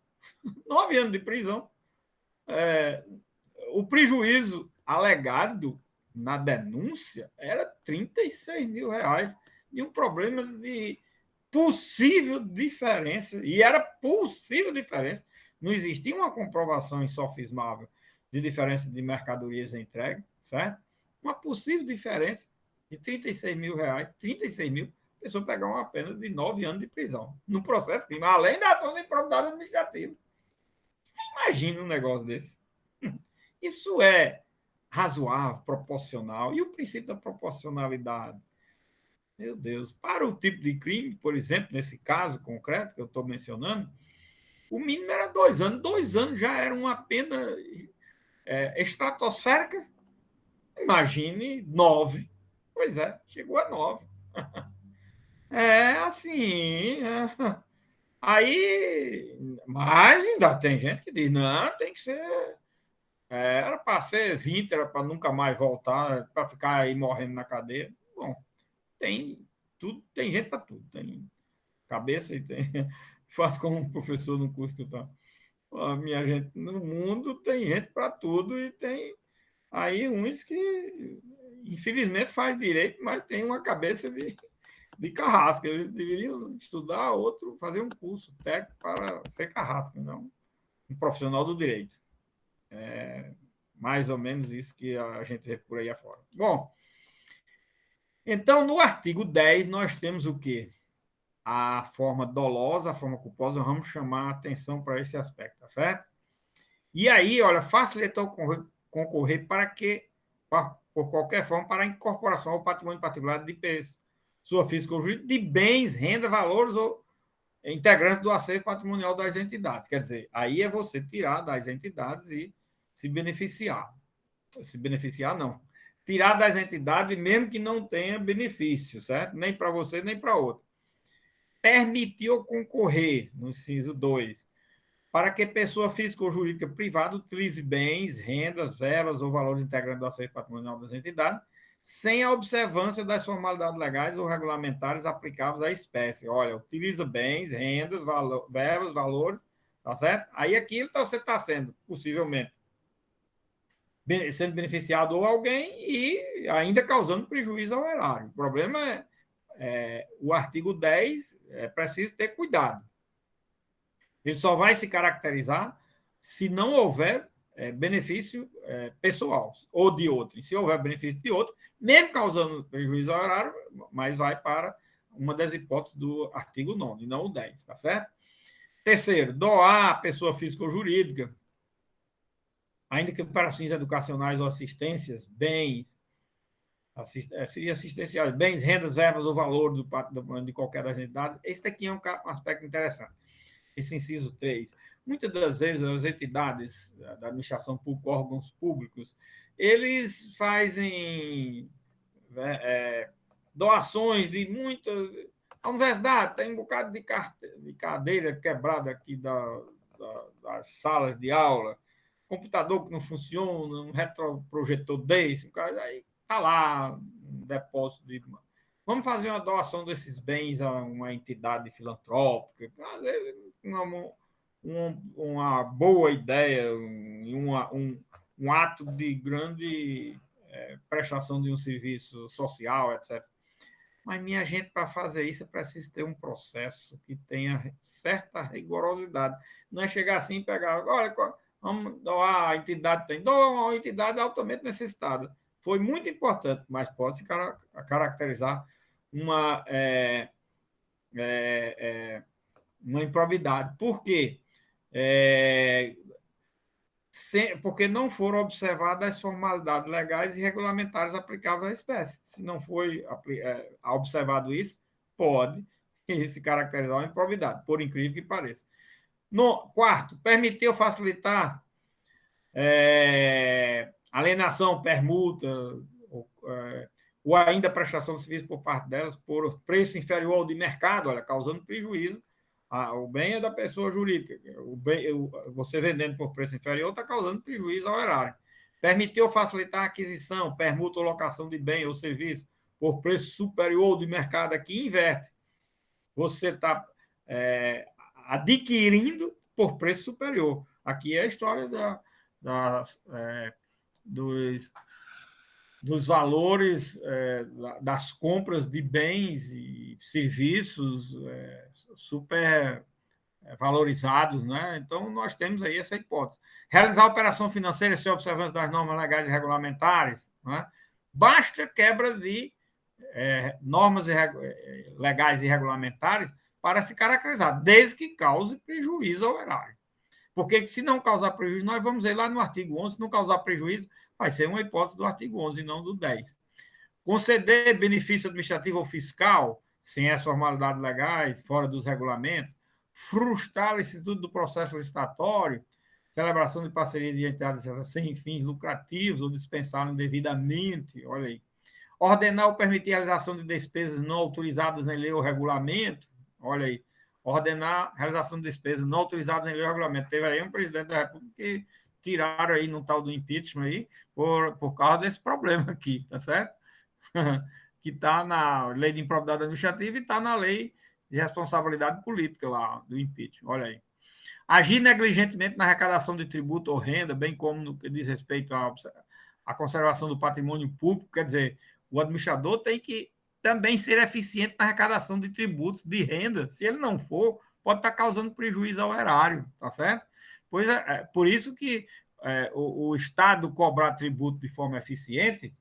Speaker 1: 9 anos de prisão. O prejuízo alegado na denúncia era 36 mil reais de um problema de possível diferença, e era possível diferença, não existia uma comprovação insofismável de diferença de mercadorias entregue, certo? Uma possível diferença de 36 mil reais, 36 mil, a pessoa pegar uma pena de 9 anos de prisão no processo criminal, além da ação de improbidade administrativa. Você imagina um negócio desse? Isso é razoável, proporcional. E o princípio da proporcionalidade? Meu Deus, para o tipo de crime, por exemplo, nesse caso concreto que eu estou mencionando, o mínimo era 2 anos. 2 anos já era uma pena estratosférica. Imagine 9. Pois é, chegou a 9. É assim. Aí, mas ainda tem gente que diz: não, tem que ser. Era para ser 20, era para nunca mais voltar, para ficar aí morrendo na cadeia. Bom, tem tudo, tem gente para tudo. Tem cabeça e tem. Faço como um professor no curso que eu estou. Minha gente, no mundo tem gente para tudo e tem aí uns que, infelizmente, faz direito, mas tem uma cabeça de carrasco. Eles deveriam estudar outro, fazer um curso técnico para ser carrasco, não um profissional do direito. É mais ou menos isso que a gente vê por aí afora. Bom, então, no artigo 10, nós temos o quê? A forma dolosa, a forma culposa, vamos chamar a atenção para esse aspecto, tá certo? E aí, olha, facilitar concorrer para que, por qualquer forma, para a incorporação ao patrimônio particular de pessoa física ou jurídica de bens, renda, valores ou integrantes do acervo patrimonial das entidades. Quer dizer, aí é você tirar das entidades e se beneficiar. Se beneficiar, não. Tirar das entidades, mesmo que não tenha benefício, certo? Nem para você, nem para outro. Permitir ou concorrer, no inciso 2, para que pessoa física ou jurídica privada utilize bens, rendas, velas ou valores integrantes do acervo patrimonial das entidades, sem a observância das formalidades legais ou regulamentares aplicáveis à espécie. Olha, utiliza bens, rendas, verbas, valores, tá certo? Aí aquilo você está sendo, possivelmente, sendo beneficiado ou alguém e ainda causando prejuízo ao erário. O problema é o artigo 10, é preciso ter cuidado. Ele só vai se caracterizar se não houver benefício pessoal ou de outro. E se houver benefício de outro, mesmo causando prejuízo ao erário, mas vai para uma das hipóteses do artigo 9, não o 10, tá certo? Terceiro, doar a pessoa física ou jurídica, ainda que para fins educacionais ou assistências, bens, assistenciais, bens, rendas, verbas ou valor do patrimônio de qualquer das entidades. Esse daqui é um aspecto interessante. Esse inciso 3. Muitas das vezes as entidades da administração pública, órgãos públicos, eles fazem doações de muitas. A universidade tem um bocado de cadeira quebrada aqui das salas de aula, computador que não funciona, um retroprojetor desse, aí está lá um depósito de. Vamos fazer uma doação desses bens a uma entidade filantrópica. Às vezes, uma boa ideia, um ato de grande prestação de um serviço social, etc. Mas, minha gente, para fazer isso, é preciso ter um processo que tenha certa rigorosidade. Não é chegar assim e pegar, olha, vamos doar, a entidade tem, doa uma entidade altamente necessitada. Foi muito importante, mas pode se caracterizar uma, uma improbidade. Por quê? Porque não foram observadas as formalidades legais e regulamentares aplicáveis à espécie. Se não foi observado isso, pode se caracterizar uma improbidade, por incrível que pareça. Quarto, permitir ou facilitar alienação, permuta, ou ainda prestação de serviço por parte delas por preço inferior ao de mercado, olha, causando prejuízo. O bem é da pessoa jurídica. Você vendendo por preço inferior está causando prejuízo ao erário. Permitir ou facilitar a aquisição, permuta ou locação de bem ou serviço por preço superior ao de mercado, aqui inverte. Você está adquirindo por preço superior. Aqui é a história dos valores das compras de bens e serviços super valorizados, né? Então, nós temos aí essa hipótese. Realizar operação financeira sem observância das normas legais e regulamentares, né? Basta quebra de normas legais e regulamentares para se caracterizar, desde que cause prejuízo ao erário. Porque se não causar prejuízo, nós vamos ver lá no artigo 11, se não causar prejuízo, vai ser uma hipótese do artigo 11 e não do 10. Conceder benefício administrativo ou fiscal, sem as formalidades legais, fora dos regulamentos, frustrar a licitude do processo licitatório, celebração de parceria de entidades sem fins lucrativos ou dispensá-lo indevidamente, olha aí. Ordenar ou permitir a realização de despesas não autorizadas em lei ou regulamento, olha aí. Ordenar a realização de despesas não autorizadas em lei ou regulamento. Teve aí um presidente da República que tiraram aí no tal do impeachment aí por causa desse problema aqui, tá certo? Que está na lei de improbidade administrativa e está na lei de responsabilidade política lá do impeachment. Olha aí. Agir negligentemente na arrecadação de tributo ou renda, bem como no que diz respeito à conservação do patrimônio público, quer dizer, o administrador tem que também ser eficiente na arrecadação de tributos, de renda. Se ele não for, pode estar causando prejuízo ao erário, tá certo? Pois por isso que o Estado cobrar tributo de forma eficiente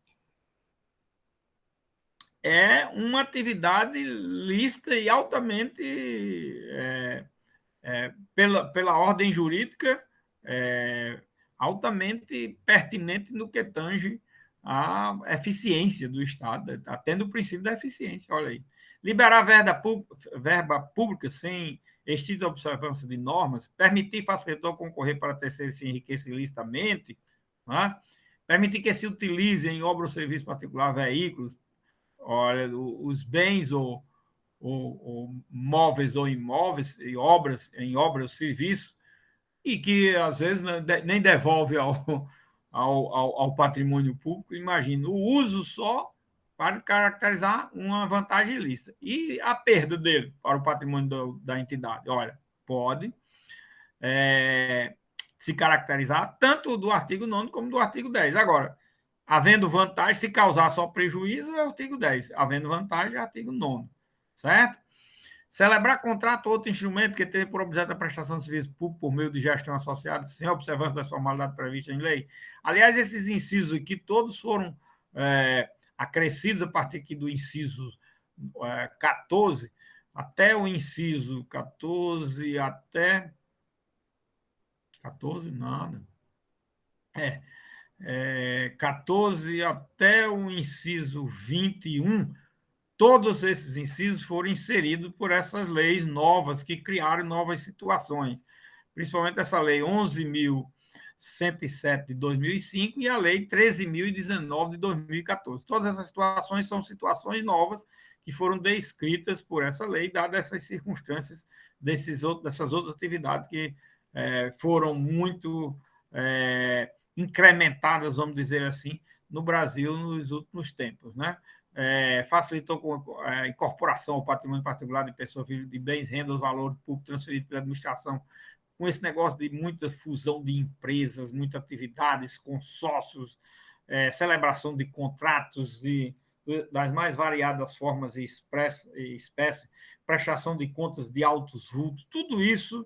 Speaker 1: é uma atividade lícita e altamente pela ordem jurídica altamente pertinente no que tange à eficiência do Estado, atendo o princípio da eficiência, olha aí. Liberar verba pública sem estrita observância de normas, permitir facilitar concorrer para terceiros se enriquecer ilicitamente, né? Permitir que se utilize em obra ou serviço particular veículos, olha, os bens ou móveis ou imóveis, em obras, serviços, e que às vezes nem devolve ao patrimônio público, imagina, o uso só para caracterizar uma vantagem ilícita. E a perda dele para o patrimônio da entidade? Olha, pode se caracterizar tanto do artigo 9º como do artigo 10. Agora, havendo vantagem, se causar só prejuízo, é o artigo 10. Havendo vantagem, é o artigo 9º. Certo? Celebrar contrato ou outro instrumento que tenha por objeto a prestação de serviço público por meio de gestão associada, sem observância das formalidades previstas em lei. Aliás, esses incisos aqui todos foram acrescidos a partir aqui do inciso 14, até o inciso 14, até... 14, nada. 14 até o inciso 21, todos esses incisos foram inseridos por essas leis novas que criaram novas situações, principalmente essa lei 11.107 de 2005 e a lei 13.019 de 2014. Todas essas situações são situações novas que foram descritas por essa lei, dadas essas circunstâncias dessas outras atividades que foram muito incrementadas, vamos dizer assim, no Brasil nos últimos tempos, né? Facilitou com a incorporação ao patrimônio particular de pessoas de bens, rendas, valor público transferido pela administração, com esse negócio de muita fusão de empresas, muitas atividades, consórcios, celebração de contratos das mais variadas formas e espécies, prestação de contas de altos vultos, tudo isso,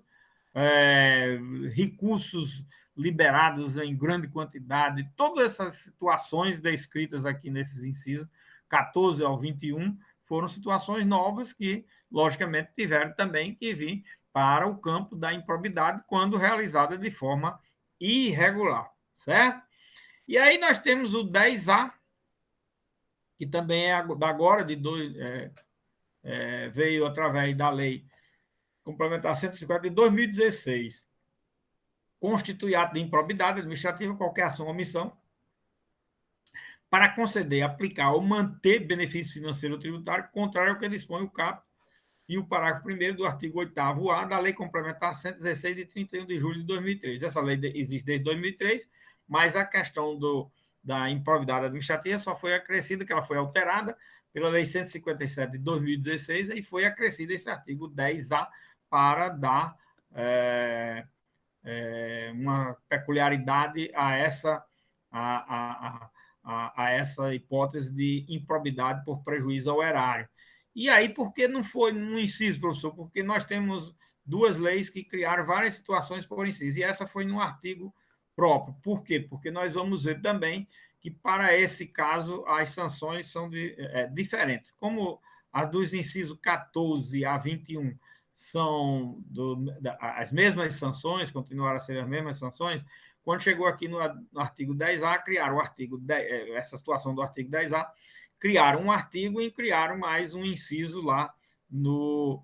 Speaker 1: recursos liberados em grande quantidade, todas essas situações descritas aqui nesses incisos, 14 ao 21, foram situações novas que, logicamente, tiveram também que vir para o campo da improbidade quando realizada de forma irregular, certo? E aí nós temos o 10A, que também é da agora, veio através da lei complementar 150 de 2016. Constitui ato de improbidade administrativa qualquer ação ou omissão para conceder, aplicar ou manter benefício financeiro ou tributário contrário ao que dispõe o caput e o parágrafo 1º do artigo 8º-A da Lei Complementar 116 de 31 de julho de 2003. Essa lei existe desde 2003, mas a questão da improbidade administrativa só foi acrescida, que ela foi alterada pela Lei 157 de 2016 e foi acrescido esse artigo 10A para dar uma peculiaridade a essa hipótese de improbidade por prejuízo ao erário. E aí, por que não foi no inciso, professor? Porque nós temos duas leis que criaram várias situações por inciso, e essa foi num artigo próprio. Por quê? Porque nós vamos ver também que, para esse caso, as sanções são diferentes. Como as dos incisos 14 a 21 são as mesmas sanções, continuaram a ser as mesmas sanções, quando chegou aqui no artigo 10A, criaram o artigo 10, essa situação do artigo 10A, criaram um artigo e criaram mais um inciso lá no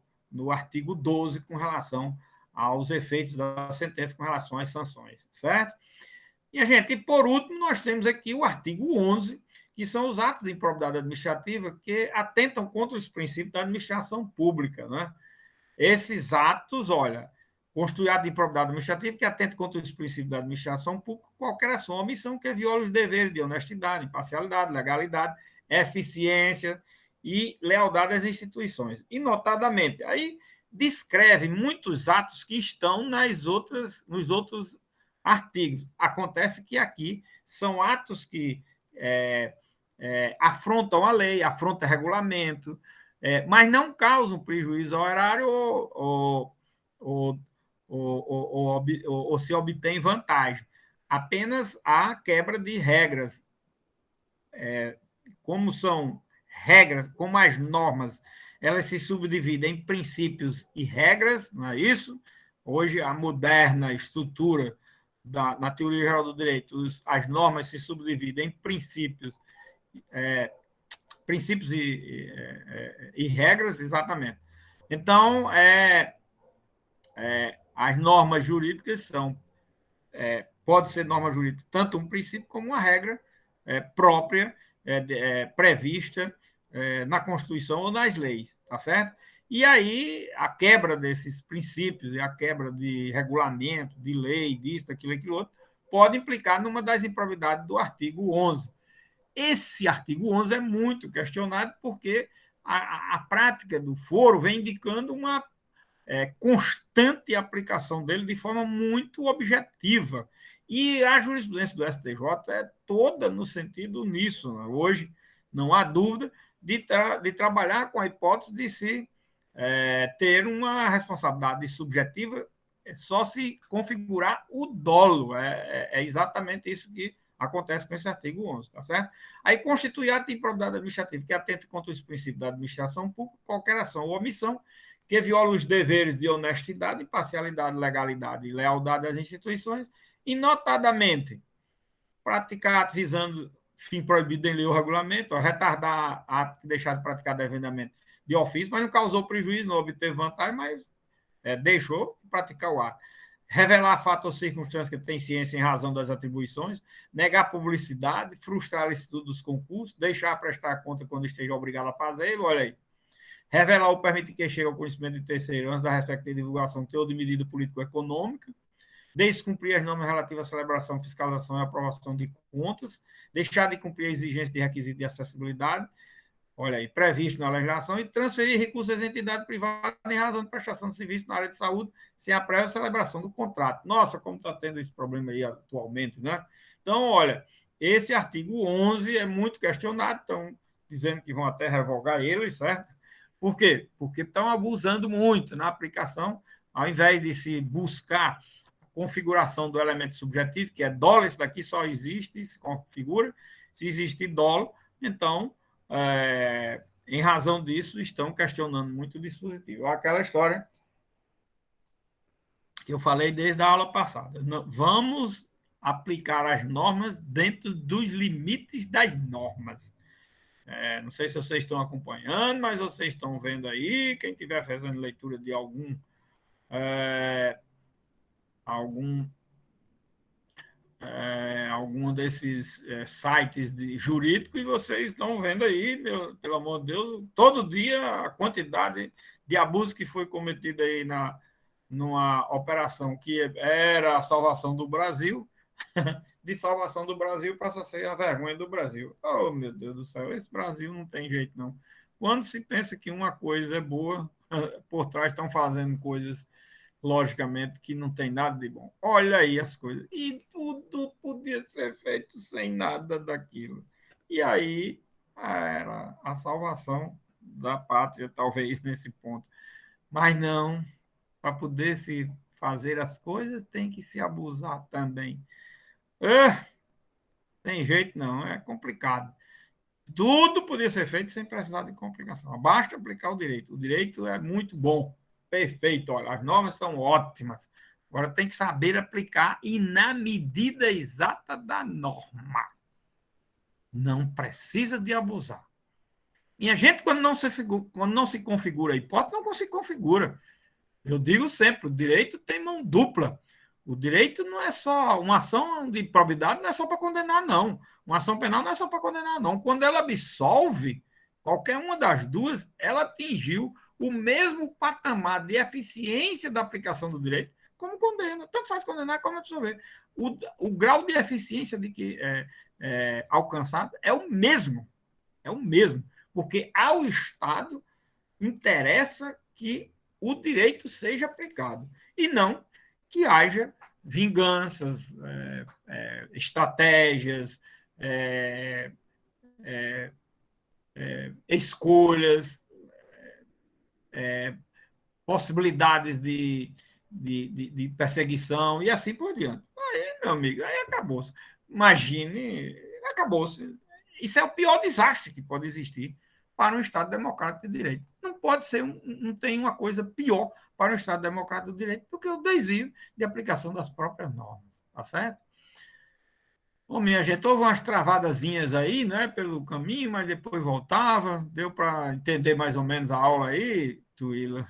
Speaker 1: artigo 12 com relação aos efeitos da sentença com relação às sanções, certo? E, gente, por último, nós temos aqui o artigo 11, que são os atos de improbidade administrativa que atentam contra os princípios da administração pública, né? Esses atos, olha, constitui ato de improbidade administrativa que atenta contra os princípios da administração pública, qualquer ação ou omissão que viola os deveres de honestidade, imparcialidade, legalidade, eficiência e lealdade às instituições. E, notadamente, aí descreve muitos atos que estão nos outros artigos. Acontece que aqui são atos que afrontam a lei, afrontam o regulamento, mas não causam prejuízo ao erário ou se obtém vantagem. Apenas a quebra de regras. Como são regras, como as normas, elas se subdividem em princípios e regras, não é isso? Hoje, a moderna estrutura na teoria geral do direito, as normas se subdividem em princípios e regras, exatamente. Então, as normas jurídicas são, pode ser norma jurídica tanto um princípio como uma regra própria, prevista na Constituição ou nas leis, tá certo? E aí, a quebra desses princípios e a quebra de regulamento, de lei, disso, daquilo, aquilo outro, pode implicar numa das improbidades do artigo 11. Esse artigo 11 é muito questionado porque a prática do foro vem indicando uma constante aplicação dele de forma muito objetiva. E a jurisprudência do STJ é toda no sentido nisso. Né? Hoje, não há dúvida de trabalhar com a hipótese de se ter uma responsabilidade subjetiva só se configurar o dolo. É exatamente isso que acontece com esse artigo 11, tá certo? Aí, constitui ato de improbidade administrativa que atenta contra os princípios da administração pública, qualquer ação ou omissão que viola os deveres de honestidade, imparcialidade, legalidade e lealdade às instituições, e, notadamente, praticar ato visando fim proibido em lei ou regulamento, retardar ato que deixar de praticar devidamente de ofício, mas não causou prejuízo, não obteve vantagem, mas deixou de praticar o ato. Revelar fato ou circunstância que tem ciência em razão das atribuições, negar publicidade, frustrar a licitude dos concursos, deixar prestar conta quando esteja obrigado a fazê-lo, olha aí. Revelar ou permitir que chegue ao conhecimento de terceiro antes da respectiva divulgação teor de medida político-econômica, descumprir as normas relativas à celebração, fiscalização e aprovação de contas, deixar de cumprir a exigência de requisito de acessibilidade, olha aí, previsto na legislação, e transferir recursos às entidades privadas em razão de prestação de serviço na área de saúde, sem a prévia celebração do contrato. Nossa, como está tendo esse problema aí atualmente, né? Então, olha, esse artigo 11 é muito questionado, estão dizendo que vão até revogar ele, certo? Por quê? Porque estão abusando muito na aplicação, ao invés de se buscar a configuração do elemento subjetivo, que é dolo, isso daqui só existe, se configura, se existe dolo, então, em razão disso, estão questionando muito o dispositivo. Aquela história que eu falei desde a aula passada. Vamos aplicar as normas dentro dos limites das normas. Não sei se vocês estão acompanhando, mas vocês estão vendo aí, quem estiver fazendo leitura de algum desses sites jurídicos, e vocês estão vendo aí, pelo amor de Deus, todo dia a quantidade de abuso que foi cometido aí numa operação que era a salvação do Brasil, de salvação do Brasil passa a ser a vergonha do Brasil. Oh, meu Deus do céu, esse Brasil não tem jeito, não. Quando se pensa que uma coisa é boa, por trás estão fazendo coisas, logicamente, que não tem nada de bom. Olha aí as coisas. E tudo podia ser feito sem nada daquilo. E aí era a salvação da pátria, talvez, nesse ponto. Mas não, para poder se fazer as coisas, tem que se abusar também. Tem jeito não, é complicado. Tudo podia ser feito sem precisar de complicação. Basta aplicar o direito. O direito é muito bom, perfeito. Olha, as normas são ótimas. Agora tem que saber aplicar e na medida exata da norma. Não precisa de abusar. E a gente, quando não se configura a hipótese, não se configura. Eu digo sempre, o direito tem mão dupla. O direito não é só uma ação de probidade, não é só para condenar, não. Uma ação penal não é só para condenar, não. Quando ela absolve, qualquer uma das duas, ela atingiu o mesmo patamar de eficiência da aplicação do direito como condena. Tanto faz condenar como absolver. O grau de eficiência de que alcançado é o mesmo. É o mesmo. Porque ao Estado interessa que o direito seja aplicado e não que haja vinganças, estratégias, escolhas, possibilidades de perseguição e assim por diante. Aí, meu amigo, aí acabou-se. Imagine, acabou-se. Isso é o pior desastre que pode existir para um Estado democrático de direito. Não pode ser, não tem uma coisa pior para um Estado democrático de direito do que o desvio de aplicação das próprias normas. Tá certo? Bom, minha gente, houve umas travadazinhas aí, né, pelo caminho, mas depois voltava. Deu para entender mais ou menos a aula aí, Tuíla?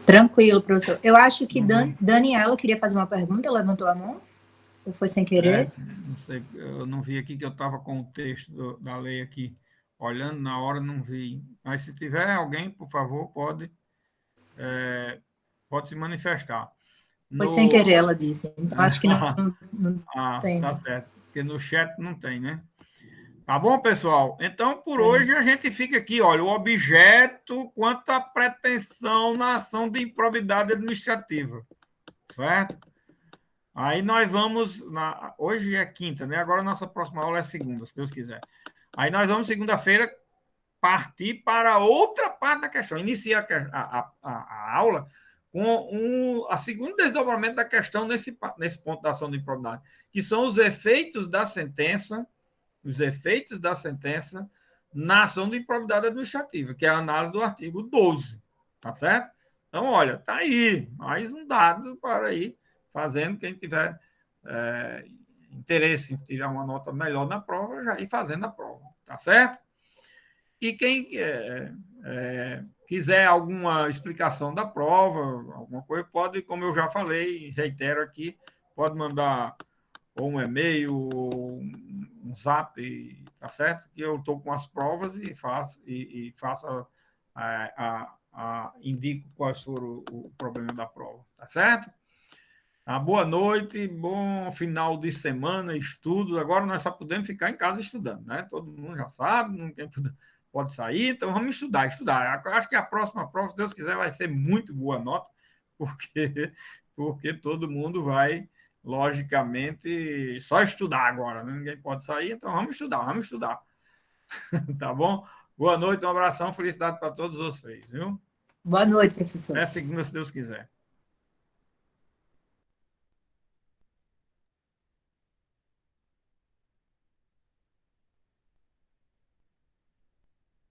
Speaker 2: Tranquilo, professor. Eu acho que Daniela queria fazer uma pergunta, levantou a mão? Ou foi sem querer?
Speaker 1: Não sei, eu não vi aqui que eu estava com o texto da lei aqui, olhando na hora, não vi. Mas se tiver alguém, por favor, pode se manifestar.
Speaker 2: Foi sem
Speaker 1: No...
Speaker 2: querer, ela disse. Então, acho que não
Speaker 1: Ah,
Speaker 2: tem.
Speaker 1: tá certo. Porque no chat não tem, né? Tá bom, pessoal? Então, por
Speaker 2: É.
Speaker 1: hoje, a gente fica aqui. Olha, o objeto quanto à pretensão na ação de improbidade administrativa. Certo? Aí nós vamos. Hoje é quinta, né? Agora a nossa próxima aula é segunda, se Deus quiser. Aí nós vamos, segunda-feira, partir para outra parte da questão. Iniciar a aula com a segundo desdobramento da questão nesse ponto da ação de improbidade, que são os efeitos da sentença na ação de improbidade administrativa, que é a análise do artigo 12. Tá certo? Então, olha, tá aí mais um dado para ir fazendo. Quem tiver interesse em tirar uma nota melhor na prova, já ir fazendo a prova. Tá certo? E quem quiser alguma explicação da prova, alguma coisa, pode, como eu já falei, reitero aqui, pode mandar ou um e-mail, ou um zap, tá certo? Que eu estou com as provas e faço indico quais foram o problema da prova, tá certo? Boa noite, bom final de semana, estudo. Agora nós só podemos ficar em casa estudando, né? Todo mundo já sabe, ninguém pode sair, então vamos estudar, estudar. Eu acho que a próxima prova, se Deus quiser, vai ser muito boa nota, porque, porque todo mundo vai, logicamente, só estudar agora, né? Ninguém pode sair, então vamos estudar, vamos estudar. Tá bom? Boa noite, um abração, felicidade para todos vocês, viu?
Speaker 2: Boa noite, professor.
Speaker 1: Até segunda, se Deus quiser.